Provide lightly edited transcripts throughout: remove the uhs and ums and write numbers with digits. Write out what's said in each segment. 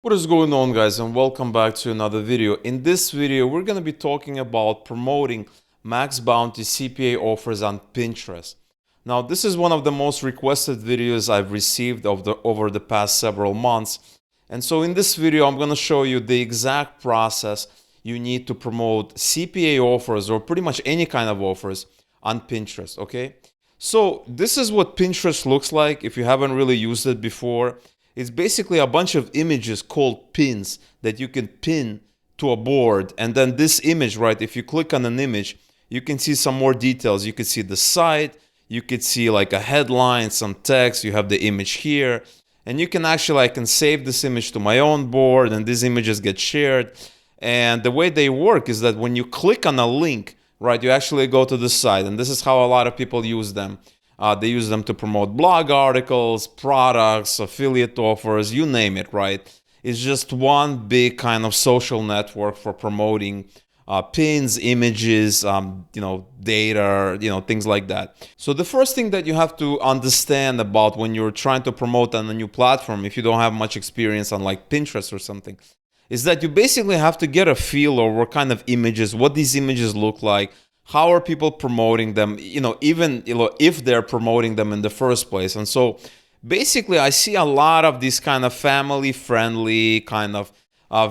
What is going on, guys, and welcome back to another video. In this video, we're going to be talking about promoting MaxBounty CPA offers on Pinterest. Now, this is one of the most requested videos I've received over the past several months. And so in this video, I'm going to show you the exact process you need to promote CPA offers or pretty much any kind of offers on Pinterest, okay? So this is what Pinterest looks like if you haven't really used it before. It's basically a bunch of images called pins that you can pin to a board. And then this image, right, if you click on an image, you can see some more details. You can see the site, you could see like a headline, some text, you have the image here. And you can actually, I can save this image to my own board and these images get shared. And the way they work is that when you click on a link, right, you actually go to the site. And this is how a lot of people use them. They use them to promote blog articles, products, affiliate offers, you name it, right? It's just one big kind of social network for promoting pins, images, data, things like that. So the first thing that you have to understand about when you're trying to promote on a new platform, if you don't have much experience on like Pinterest or something, is that you basically have to get a feel of what kind of images, what these images look like, how are people promoting them, even if they're promoting them in the first place. And so basically I see a lot of these kind of family friendly kind of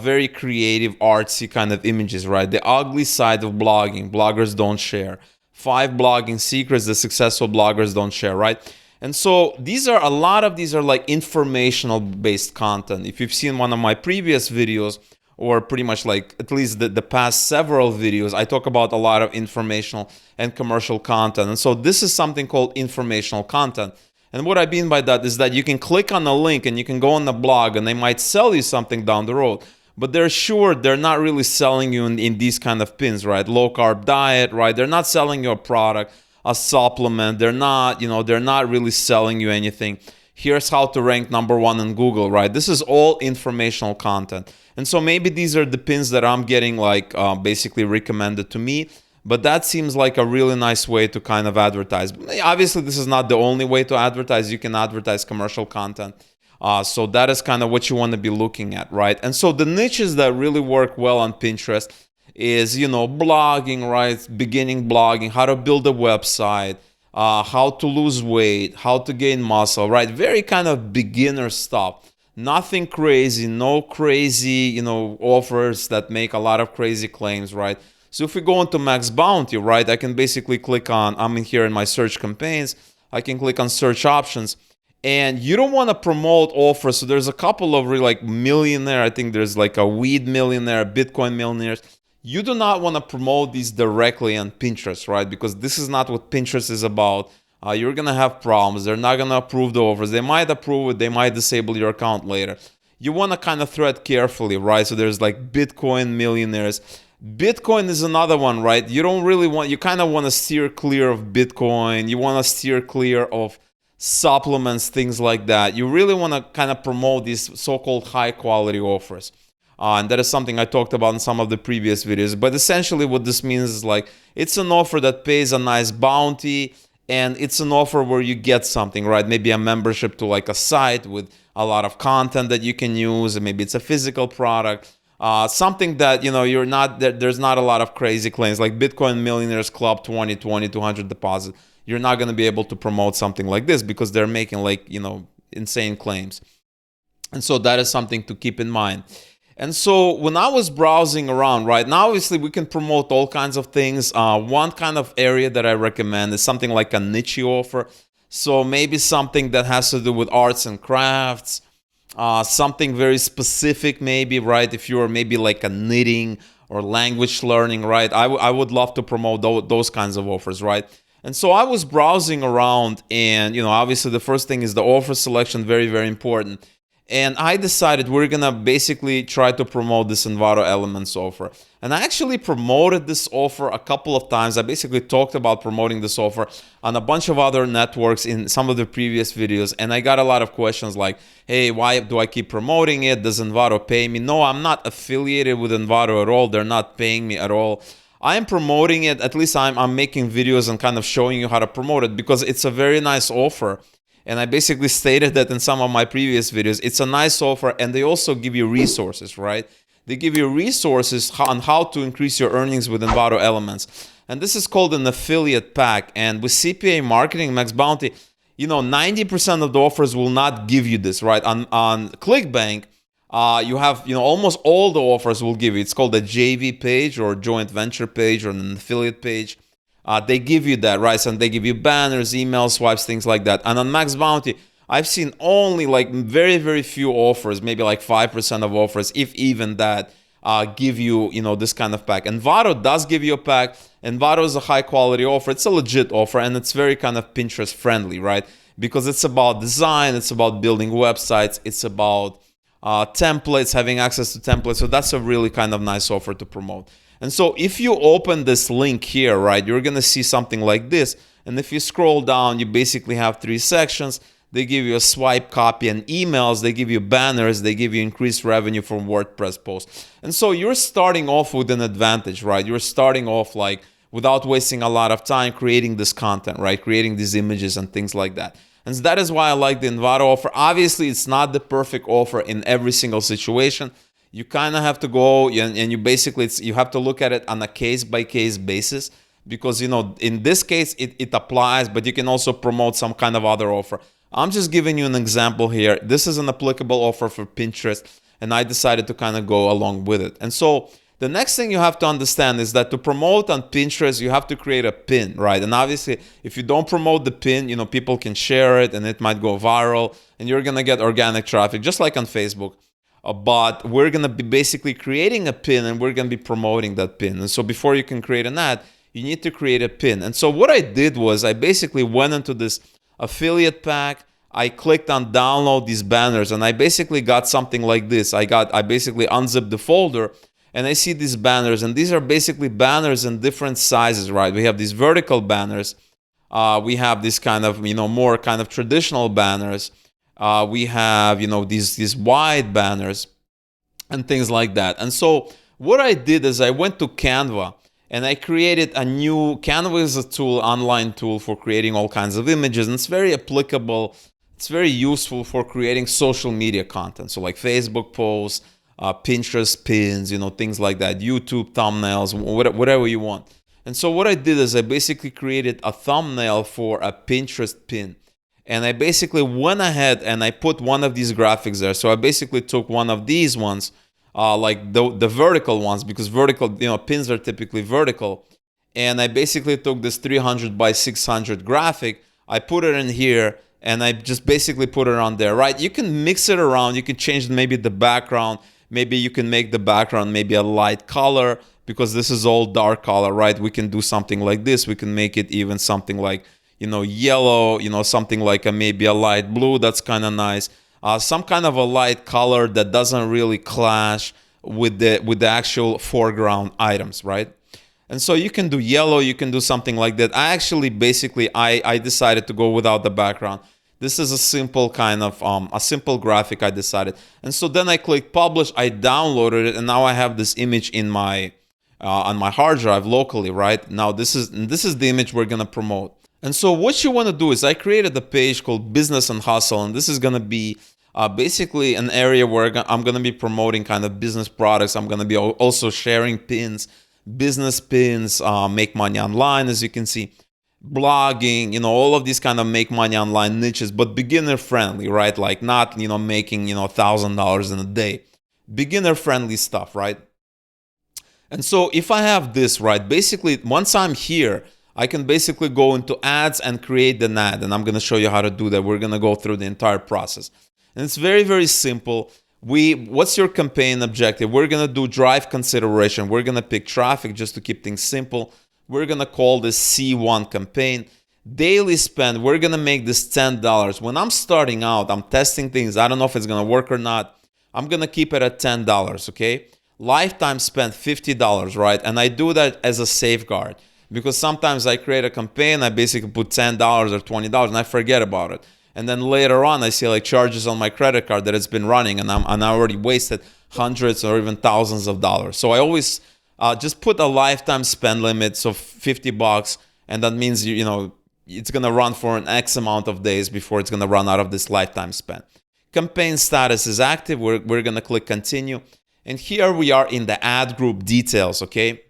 very creative artsy kind of images, right? The ugly side of blogging, bloggers don't share. 5 blogging secrets that successful bloggers don't share, right? And so a lot of these are like informational based content. If you've seen one of my previous videos, or pretty much like at least the past several videos, I talk about a lot of informational and commercial content. And so this is something called informational content. And what I mean by that is that you can click on a link and you can go on the blog and they might sell you something down the road. But they're not really selling you in these kind of pins, right? Low carb diet, right? They're not selling you a product, a supplement. They're not really selling you anything. Here's how to rank #1 in Google, right? This is all informational content. And so maybe these are the pins that I'm getting like basically recommended to me. But that seems like a really nice way to kind of advertise. Obviously, this is not the only way to advertise. You can advertise commercial content. So that is kind of what you want to be looking at, right? And so the niches that really work well on Pinterest is, blogging, right? Beginning blogging, how to build a website, how to lose weight, how to gain muscle, right? Very kind of beginner stuff. Nothing crazy, no crazy, offers that make a lot of crazy claims, right? So if we go into MaxBounty, right, I can basically click on, I'm in here in my search campaigns, I can click on search options, and you don't want to promote offers. So there's a couple of really like millionaire, I think there's like a weed millionaire, Bitcoin millionaires. You do not want to promote these directly on Pinterest, right? Because this is not what Pinterest is about. You're going to have problems. They're not going to approve the offers. They might approve it. They might disable your account later. You want to kind of thread carefully, right? So there's like Bitcoin millionaires. Bitcoin is another one, right? You kind of want to steer clear of Bitcoin. You want to steer clear of supplements, things like that. You really want to kind of promote these so-called high quality offers. And that is something I talked about in some of the previous videos. But essentially what this means is like, it's an offer that pays a nice bounty, and it's an offer where you get something, right? Maybe a membership to like a site with a lot of content that you can use, and maybe it's a physical product. Something that, there's not a lot of crazy claims, like Bitcoin Millionaires Club 2020, 200 deposit. You're not going to be able to promote something like this because they're making like, insane claims. And so that is something to keep in mind. And so when I was browsing around, right, now obviously we can promote all kinds of things. One kind of area that I recommend is something like a niche offer. So maybe something that has to do with arts and crafts, something very specific maybe, right? If you're maybe like a knitting or language learning, right? I would love to promote those kinds of offers, right? And so I was browsing around, and, obviously the first thing is the offer selection, very, very important. And I decided we're going to basically try to promote this Envato Elements offer. And I actually promoted this offer a couple of times. I basically talked about promoting this offer on a bunch of other networks in some of the previous videos. And I got a lot of questions like, hey, why do I keep promoting it? Does Envato pay me? No, I'm not affiliated with Envato at all. They're not paying me at all. I am promoting it. At least I'm making videos and kind of showing you how to promote it because it's a very nice offer. And I basically stated that in some of my previous videos. It's a nice offer, and they also give you resources, right? They give you resources on how to increase your earnings with Envato Elements. And this is called an affiliate pack. And with CPA Marketing, MaxBounty, 90% of the offers will not give you this, right? On ClickBank, you have, almost all the offers will give you. It's called a JV page or joint venture page or an affiliate page. They give you that, right? And they give you banners, email swipes, things like that. And on MaxBounty, I've seen only like very, very few offers, maybe like 5% of offers, if even that, give you, this kind of pack. Envato does give you a pack. Envato is a high quality offer. It's a legit offer, and it's very kind of Pinterest friendly, right? Because it's about design, it's about building websites, it's about templates, having access to templates. So that's a really kind of nice offer to promote. And so if you open this link here, right, you're going to see something like this. And if you scroll down, you basically have 3 sections. They give you a swipe, copy, and emails. They give you banners. They give you increased revenue from WordPress posts. And so you're starting off with an advantage, right? You're starting off like without wasting a lot of time creating this content, right? Creating these images and things like that. And so that is why I like the Envato offer. Obviously, it's not the perfect offer in every single situation. You kind of have to go and you basically, you have to look at it on a case-by-case basis. Because, in this case, it applies, but you can also promote some kind of other offer. I'm just giving you an example here. This is an applicable offer for Pinterest, and I decided to kind of go along with it. And so the next thing you have to understand is that to promote on Pinterest, you have to create a pin, right? And obviously, if you don't promote the pin, people can share it and it might go viral, and you're going to get organic traffic, just like on Facebook. But we're going to be basically creating a pin, and we're going to be promoting that pin. And so before you can create an ad, you need to create a pin. And so what I did was I basically went into this affiliate pack. I clicked on download these banners, and I basically got something like this. I basically unzipped the folder, and I see these banners, and these are basically banners in different sizes, right? We have these vertical banners. We have this kind of, more kind of traditional banners. We have, these wide banners and things like that. And so what I did is I went to Canva, and I created a new. Canva is a tool, online tool for creating all kinds of images, and it's very applicable. It's very useful for creating social media content. So like Facebook posts, Pinterest pins, things like that, YouTube thumbnails, whatever you want. And so what I did is I basically created a thumbnail for a Pinterest pin. And I basically went ahead and I put one of these graphics there. So I basically took one of these ones, like the vertical ones, because vertical, pins are typically vertical. And I basically took this 300 by 600 graphic. I put it in here, and I just basically put it on there, right? You can mix it around. You can change maybe the background. Maybe you can make the background maybe a light color, because this is all dark color, right? We can do something like this. We can make it even something like, yellow, something like maybe a light blue. That's kind of nice. Some kind of a light color that doesn't really clash with the actual foreground items, right? And so you can do yellow, you can do something like that. I actually basically, I decided to go without the background. This is a simple kind of, a simple graphic I decided. And so then I clicked publish, I downloaded it, and now I have this image in my, on my hard drive locally, right? Now this is the image we're gonna promote. And so what you wanna do is I created a page called Business and Hustle, and this is gonna be basically an area where I'm gonna be promoting kind of business products. I'm gonna be also sharing pins, business pins, make money online, as you can see, blogging, all of these kind of make money online niches, but beginner friendly, right? Like not, making, $1,000 in a day, beginner friendly stuff, right? And so if I have this, right, basically once I'm here, I can basically go into ads and create an ad, and I'm going to show you how to do that. We're going to go through the entire process, and it's very, very simple. What's your campaign objective? We're going to do drive consideration. We're going to pick traffic just to keep things simple. We're going to call this C1 campaign. Daily spend, we're going to make this $10. When I'm starting out, I'm testing things. I don't know if it's going to work or not. I'm going to keep it at $10, okay? Lifetime spend, $50, right? And I do that as a safeguard, because sometimes I create a campaign, I basically put $10 or $20 and I forget about it. And then later on, I see like charges on my credit card that it's been running, and I already wasted hundreds or even thousands of dollars. So I always just put a lifetime spend limit, so $50, and that means you it's going to run for an X amount of days before it's going to run out of this lifetime span. Campaign status is active. We're going to click continue. And here we are in the ad group details, okay?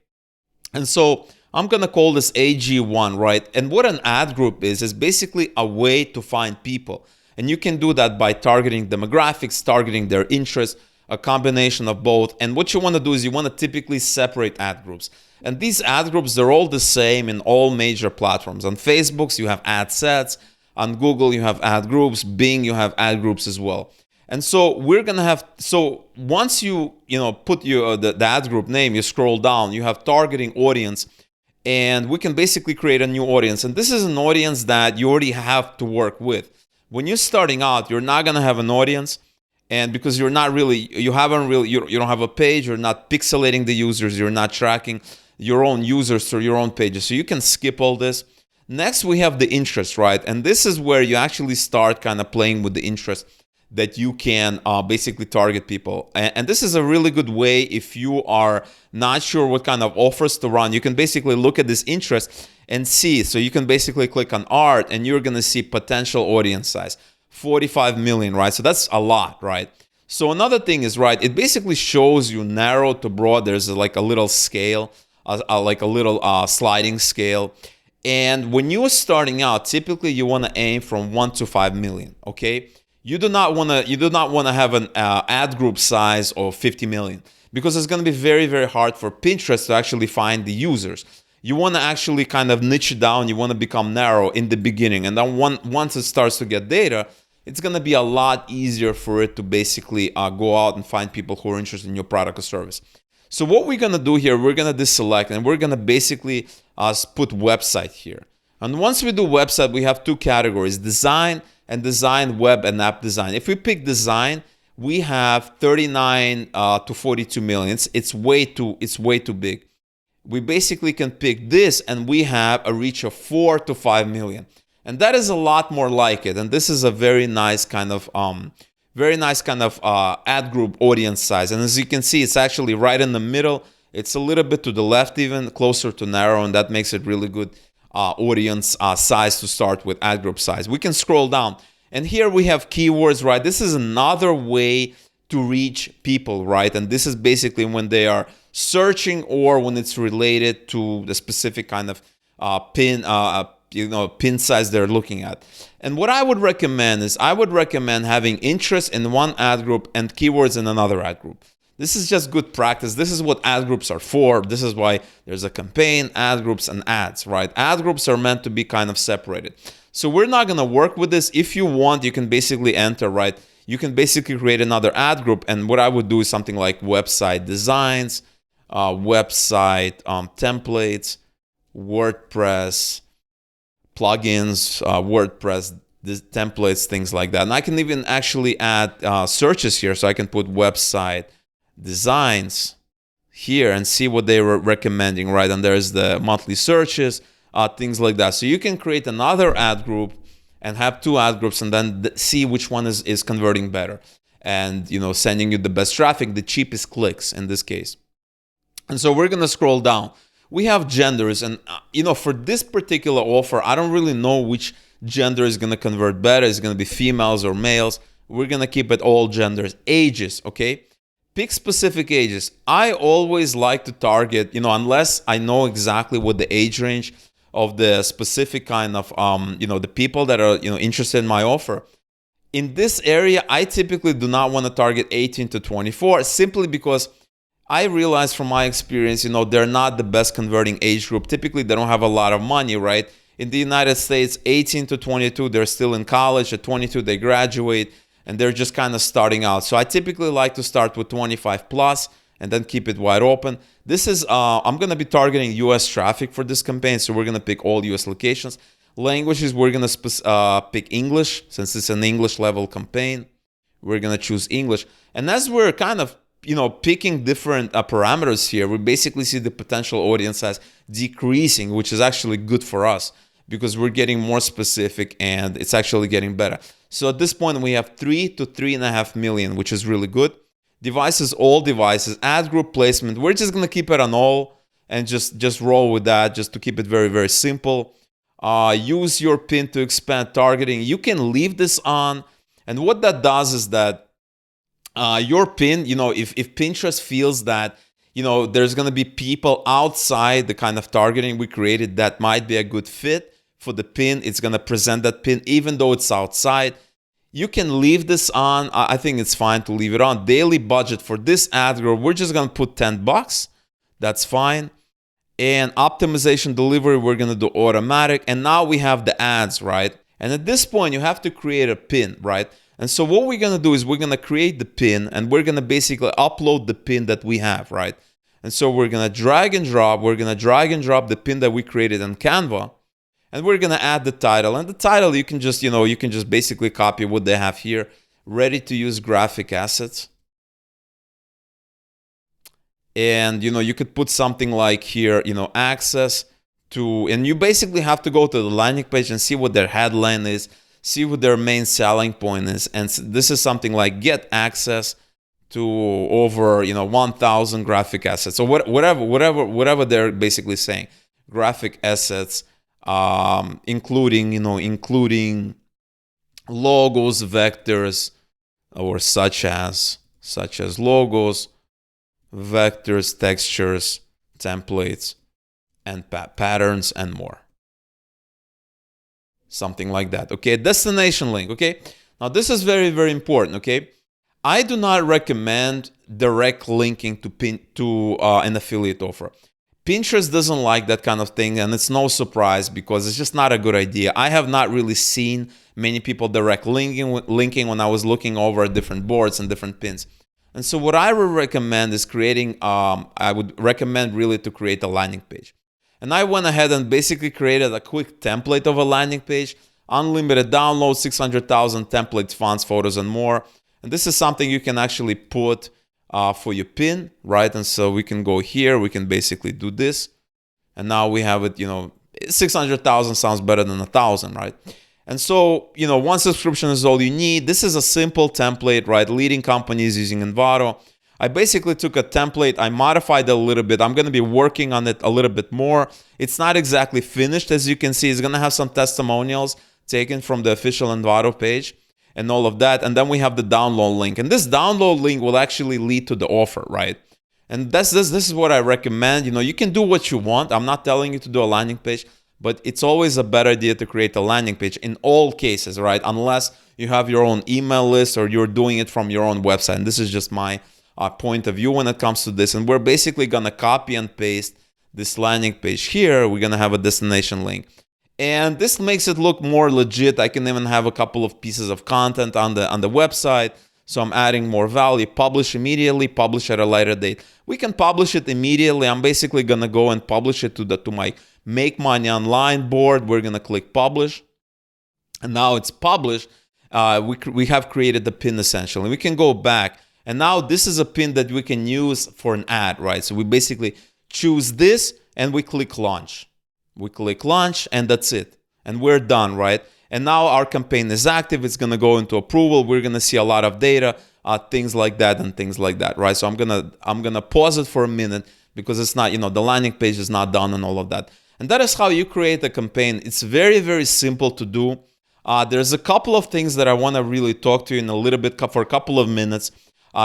And so I'm going to call this AG1, right? And what an ad group is basically a way to find people. And you can do that by targeting demographics, targeting their interests, a combination of both. And what you want to do is you want to typically separate ad groups. And these ad groups, they're all the same in all major platforms. On Facebook, you have ad sets. On Google, you have ad groups. Bing, you have ad groups as well. And so we're going to have, so once you put the ad group name, you scroll down, you have targeting audience, and we can basically create a new audience. And this is an audience that you already have to work with. When you're starting out, you're not going to have an audience. And because you don't have a page, you're not pixelating the users, you're not tracking your own users through your own pages. So you can skip all this. Next, we have the interest, right? And this is where you actually start kind of playing with the interest that you can basically target people. And this is a really good way if you are not sure what kind of offers to run. You can basically look at this interest and see. So you can basically click on art and you're going to see potential audience size, 45 million, right? So that's a lot, right? So another thing is, right, it basically shows you narrow to broad. There's like a little scale, like a little sliding scale. And when you're starting out, typically you want to aim from 1 to 5 million, okay? You do not want to have an ad group size of 50 million because it's going to be very, very hard for Pinterest to actually find the users. You want to actually kind of niche down. You want to become narrow in the beginning. And then once it starts to get data, it's going to be a lot easier for it to basically go out and find people who are interested in your product or service. So what we're going to do here, we're going to deselect and we're going to basically put website here. And once we do website, we have two categories, design and design, web and app design. If we pick design, we have 39 to 42 million. It's way too big. We basically can pick this and we have a reach of 4 to 5 million. And that is a lot more like it. And this is a very nice kind of ad group audience size. And as you can see, it's actually right in the middle. It's a little bit to the left, even closer to narrow, and that makes it really good audience size to start with, ad group size. We can scroll down and here we have keywords, right? This is another way to reach people, right? And this is basically when they are searching or when it's related to the specific kind of pin size they're looking at. And what I would recommend is having interest in one ad group and keywords in another ad group. This is just good practice. This is what ad groups are for. This is why there's a campaign, ad groups, and ads, right? Ad groups are meant to be kind of separated. So we're not going to work with this. If you want, you can basically enter, right? You can basically create another ad group. And what I would do is something like website designs, website templates, WordPress, plugins, WordPress templates, things like that. And I can even actually add searches here. So I can put website designs here and see what they were recommending, right? And there's the monthly searches, things like that. So you can create another ad group and have two ad groups and then see which one is converting better and sending you the best traffic, the cheapest clicks in this case. And so we're going to scroll down. We have genders, and for this particular offer, I don't really know which gender is going to convert better. Is it going to be females or males? We're going to keep it all genders. Ages, okay? Pick specific ages. I always like to target, unless I know exactly what the age range of the specific kind of, the people that are, interested in my offer. In this area, I typically do not want to target 18 to 24 simply because I realize from my experience, they're not the best converting age group. Typically, they don't have a lot of money, right? In the United States, 18 to 22, they're still in college. At 22, they graduate, and they're just kind of starting out. So I typically like to start with 25 plus and then keep it wide open. This is, I'm going to be targeting US traffic for this campaign, so we're going to pick all US locations. Languages, we're going to pick English, since it's an English level campaign. We're going to choose English. And as we're kind of picking different parameters here, we basically see the potential audience size decreasing, which is actually good for us because we're getting more specific and it's actually getting better. So at this point, we have 3 to 3.5 million, which is really good. Devices, all devices, ad group placement. We're just going to keep it on all and just roll with that just to keep it very, very simple. use your pin to expand targeting. You can leave this on. And what that does is that your pin, if Pinterest feels that, there's going to be people outside the kind of targeting we created that might be a good fit for the pin, it's going to present that pin even though it's outside. You can leave this on. I think it's fine to leave it on. Daily budget for this ad group, we're just going to put $10. That's fine. And optimization delivery, we're going to do automatic. And now we have the ads, right? And at this point, you have to create a pin, right? And so what we're going to do is we're going to create the pin, and we're going to basically upload the pin that we have, right? And so we're going to drag and drop. We're going to drag and drop the pin that we created on Canva. And we're going to add the title. And the title, you can just, basically copy what they have here. Ready to use graphic assets. And, you could put something like here, access to, and you basically have to go to the landing page and see what their headline is, see what their main selling point is. And this is something like get access to over, 1,000 graphic assets. So whatever they're basically saying, graphic assets, including logos, vectors, or such as logos, vectors, textures, templates, and patterns, and more. Something like that. Okay, destination link. Okay, now this is very, very important. Okay, I do not recommend direct linking to an affiliate offer. Pinterest doesn't like that kind of thing, and it's no surprise because it's just not a good idea. I have not really seen many people direct linking when I was looking over different boards and different pins. And so what I would recommend is I would recommend really to create a landing page. And I went ahead and basically created a quick template of a landing page, unlimited download, 600,000 templates, fonts, photos, and more. And this is something you can actually put for your pin, right? And so we can go here, we can basically do this. And now we have it, 600,000 sounds better than 1,000, right? And so, one subscription is all you need. This is a simple template, right? Leading companies using Envato. I basically took a template, I modified it a little bit. I'm going to be working on it a little bit more. It's not exactly finished, as you can see. It's going to have some testimonials taken from the official Envato page and all of that. And then we have the download link. And this download link will actually lead to the offer, right? And this is what I recommend. You can do what you want. I'm not telling you to do a landing page, but it's always a better idea to create a landing page in all cases, right? Unless you have your own email list or you're doing it from your own website. And this is just my point of view when it comes to this. And we're basically going to copy and paste this landing page here. We're going to have a destination link. And this makes it look more legit. I can even have a couple of pieces of content on the website. So I'm adding more value. Publish immediately, publish at a later date. We can publish it immediately. I'm basically going to go and publish it to my Make Money Online board. We're going to click publish. And now it's published. We have created the pin essentially. We can go back. And now this is a pin that we can use for an ad, right? So we basically choose this and we click launch. We click launch and that's it. And we're done, right? And now our campaign is active. It's going to go into approval. We're going to see a lot of data, things like that and things like that, right? So I'm going to pause it for a minute because it's not, the landing page is not done and all of that. And that is how you create a campaign. It's very, very simple to do. There's a couple of things that I want to really talk to you in a little bit for a couple of minutes,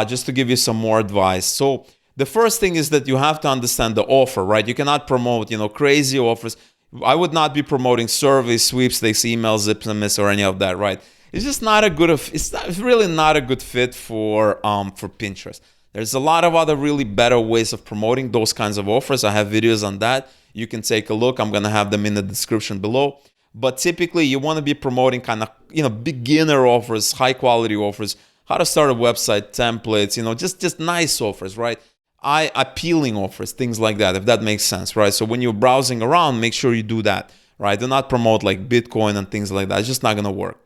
just to give you some more advice. So the first thing is that you have to understand the offer, right? You cannot promote, crazy offers. I would not be promoting surveys, sweepstakes, emails, SMS, or any of that, right? It's just not a good. It's really not a good fit for Pinterest. There's a lot of other really better ways of promoting those kinds of offers. I have videos on that. You can take a look. I'm gonna have them in the description below. But typically, you want to be promoting kind of beginner offers, high quality offers, how to start a website, templates, just nice offers, right? Appealing offers, things like that, if that makes sense, right? So when you're browsing around, make sure you do that, right? Do not promote like Bitcoin and things like that. It's just not going to work.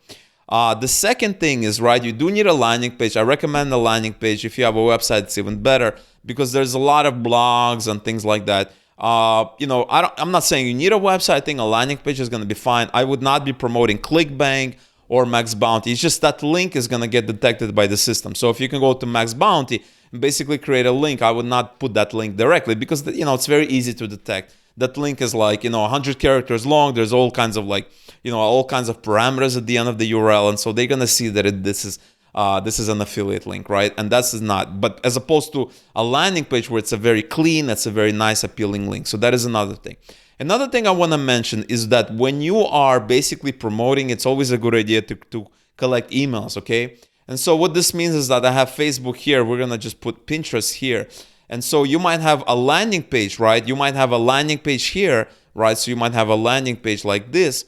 The second thing is, right, you do need a landing page. I recommend a landing page. If you have a website, it's even better because there's a lot of blogs and things like that. I'm not saying you need a website. I think a landing page is going to be fine. I would not be promoting ClickBank or MaxBounty. It's just that link is going to get detected by the system. So if you can go to MaxBounty and basically create a link, I would not put that link directly because, it's very easy to detect. that link is like, 100 characters long. There's all kinds of all kinds of parameters at the end of the URL. And so they're going to see that this is an affiliate link, right? And that's not, but as opposed to a landing page where it's a very clean, it's a very nice, appealing link. So that is another thing. Another thing I want to mention is that when you are basically promoting, it's always a good idea to collect emails, okay? And so what this means is that I have Facebook here. We're going to just put Pinterest here. And so you might have a landing page, right? You might have a landing page here, right? So you might have a landing page like this.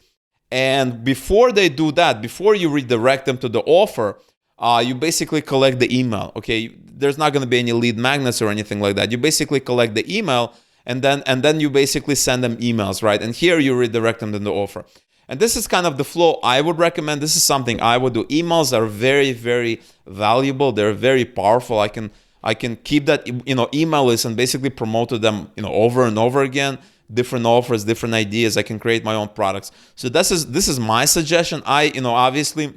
And before they do that, before you redirect them to the offer, you basically collect the email, okay? There's not going to be any lead magnets or anything like that. You basically collect the email, and then you basically send them emails, right? And here you redirect them to the offer. And this is kind of the flow I would recommend. This is something I would do. Emails are very, very valuable. They're very powerful. I can keep that email list and basically promote to them over and over again. Different offers, different ideas. I can create my own products. So this is my suggestion. Obviously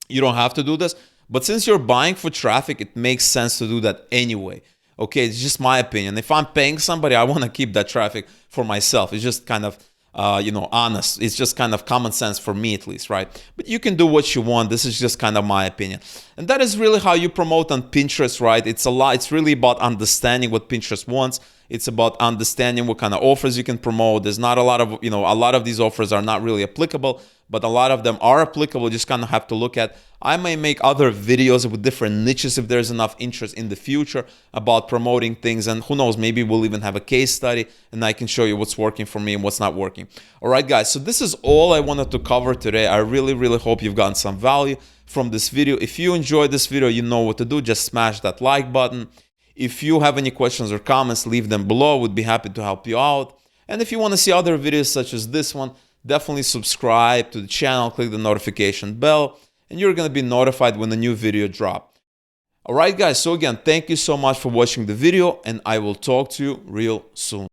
you don't have to do this, but since you're buying for traffic, it makes sense to do that anyway. Okay, it's just my opinion. If I'm paying somebody, I want to keep that traffic for myself. It's just kind of honest. It's just kind of common sense for me, at least, right? But you can do what you want. This is just kind of my opinion. And that is really how you promote on Pinterest, right? It's really about understanding what Pinterest wants. It's about understanding what kind of offers you can promote. There's not a lot of these offers are not really applicable, but a lot of them are applicable. You just kind of have to look at. I may make other videos with different niches if there's enough interest in the future about promoting things. And who knows, maybe we'll even have a case study and I can show you what's working for me and what's not working. All right, guys, so this is all I wanted to cover today. I really, really hope you've gotten some value from this video. If you enjoyed this video, you know what to do. Just smash that like button. If you have any questions or comments, leave them below. We'd be happy to help you out. And if you want to see other videos such as this one, definitely subscribe to the channel, click the notification bell, and you're going to be notified when a new video drops. All right, guys. So again, thank you so much for watching the video, and I will talk to you real soon.